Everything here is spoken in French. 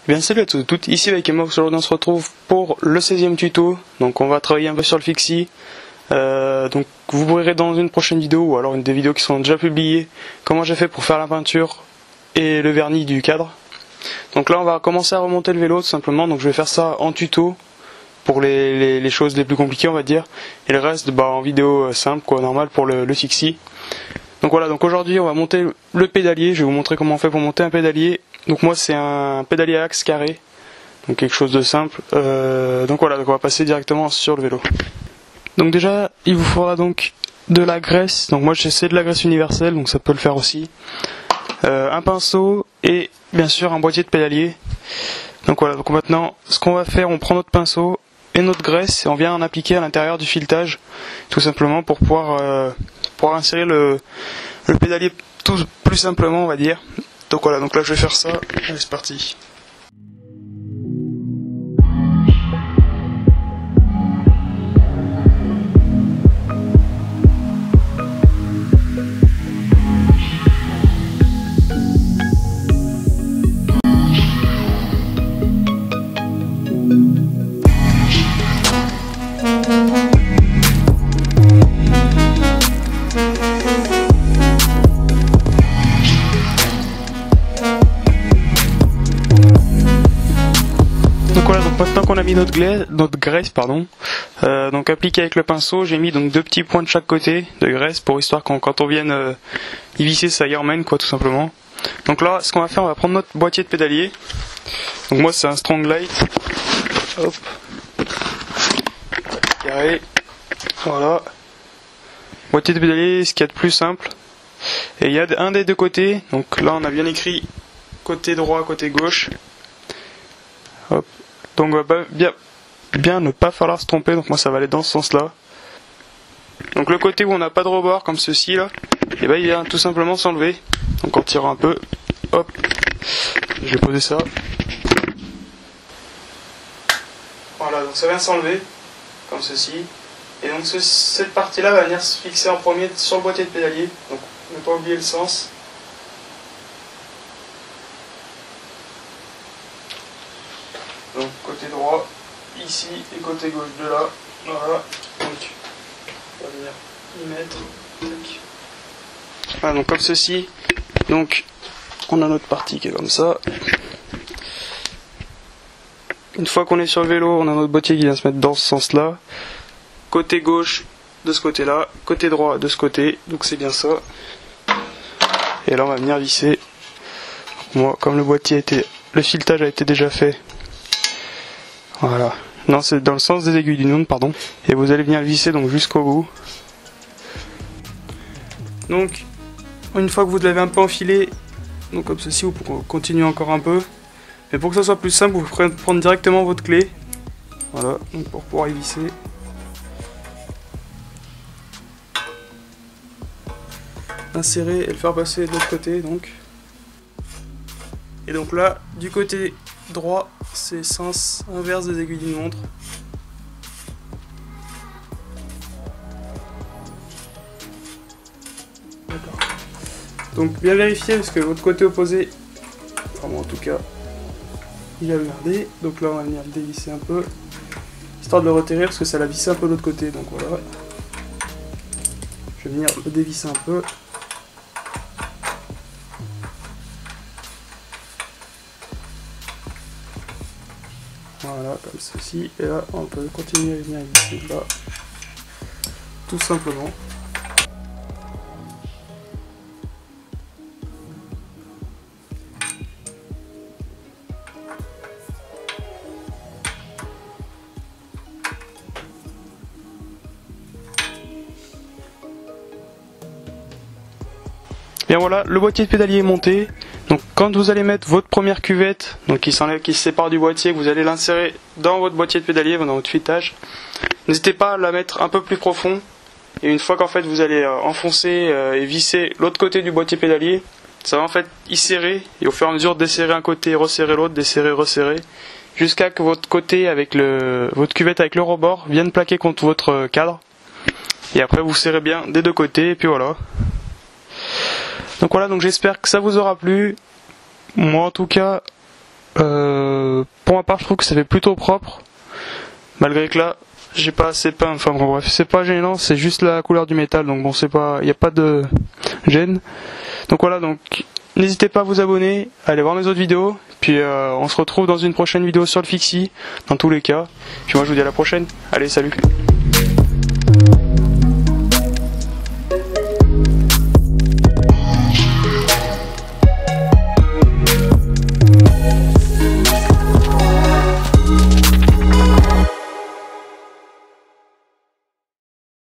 Bien salut à tous et toutes, ici avec Emma, aujourd'hui on se retrouve pour le 16e tuto. Donc on va travailler un peu sur le fixie. Donc vous verrez dans une prochaine vidéo ou alors une des vidéos qui sont déjà publiées comment j'ai fait pour faire la peinture et le vernis du cadre. Donc là on va commencer à remonter le vélo tout simplement, donc je vais faire ça en tuto pour les choses les plus compliquées on va dire, et le reste en vidéo simple quoi, normal pour le fixie. Donc voilà, donc aujourd'hui on va monter le pédalier, je vais vous montrer comment on fait pour monter un pédalier. Donc moi c'est un pédalier à axe carré, donc quelque chose de simple. Donc voilà, donc on va passer directement sur le vélo. Donc déjà il vous faudra donc de la graisse, donc moi j'essaie de la graisse universelle, donc ça peut le faire aussi. Un pinceau et bien sûr un boîtier de pédalier. Donc voilà, donc maintenant ce qu'on va faire, on prend notre pinceau et notre graisse et on vient en appliquer à l'intérieur du filetage, tout simplement pour pouvoir insérer le pédalier tout plus simplement on va dire. Donc voilà, donc là je vais faire ça, allez c'est parti. Donc voilà, donc maintenant qu'on a mis notre graisse, donc appliquée avec le pinceau, j'ai mis donc 2 petits points de chaque côté de graisse pour histoire quand on vienne y visser ça y emmène quoi tout simplement. Donc là ce qu'on va faire, on va prendre notre boîtier de pédalier. Donc moi c'est un Strong Light. Hop. Carré. Voilà. Boîtier de pédalier, ce qu'il y a de plus simple. Et il y a un des deux côtés, donc là on a bien écrit côté droit, côté gauche. Hop. Donc on va bien ne pas falloir se tromper, donc moi ça va aller dans ce sens là. Donc le côté où on n'a pas de rebord comme ceci là, et il vient tout simplement s'enlever. Donc en tirant un peu, hop, je vais poser ça. Voilà, donc ça vient s'enlever, comme ceci. Et donc cette partie là va venir se fixer en premier sur le boîtier de pédalier, donc ne pas oublier le sens. Donc côté droit ici et côté gauche de là, voilà, donc on va venir y mettre, voilà, donc comme ceci, donc on a notre partie qui est comme ça. Une fois qu'on est sur le vélo, on a notre boîtier qui vient se mettre dans ce sens là, côté gauche de ce côté là, côté droit de ce côté, donc c'est bien ça. Et là on va venir visser, moi comme le filetage a été déjà fait. Voilà, non c'est dans le sens des aiguilles d'une montre, pardon. Et vous allez venir le visser donc jusqu'au bout. Donc, une fois que vous l'avez un peu enfilé, donc comme ceci, vous pouvez continuer encore un peu. Mais pour que ça soit plus simple, vous pouvez prendre directement votre clé. Voilà, donc pour pouvoir y visser. Insérer et le faire passer de l'autre côté donc. Et donc là, du côté droit, c'est sens inverse des aiguilles d'une montre. D'accord. Donc bien vérifier parce que votre côté opposé, enfin bon, en tout cas, il a merdé. Donc là on va venir le dévisser un peu, histoire de le retirer parce que ça l'a vissé un peu de l'autre côté. Donc voilà. Je vais venir le dévisser un peu. Voilà, comme ceci, et là on peut continuer à venir visser là, tout simplement. Bien voilà, le boîtier de pédalier est monté. Donc quand vous allez mettre votre première cuvette, donc qui se sépare du boîtier, que vous allez l'insérer dans votre boîtier de pédalier, dans votre filetage, n'hésitez pas à la mettre un peu plus profond. Et une fois qu'en fait vous allez enfoncer et visser l'autre côté du boîtier pédalier, ça va en fait y serrer, et au fur et à mesure desserrer un côté, resserrer l'autre, desserrer, resserrer, jusqu'à que votre côté avec votre cuvette avec le rebord vienne plaquer contre votre cadre. Et après vous serrez bien des deux côtés, et puis voilà. Donc voilà, donc j'espère que ça vous aura plu. Moi en tout cas, part je trouve que ça fait plutôt propre, malgré que là j'ai pas assez peint, enfin bon bref, c'est pas gênant, c'est juste la couleur du métal, donc bon c'est pas, y a pas de gêne. Donc voilà, donc n'hésitez pas à vous abonner, à aller voir mes autres vidéos, puis on se retrouve dans une prochaine vidéo sur le Fixie, dans tous les cas. Puis moi je vous dis à la prochaine, allez salut.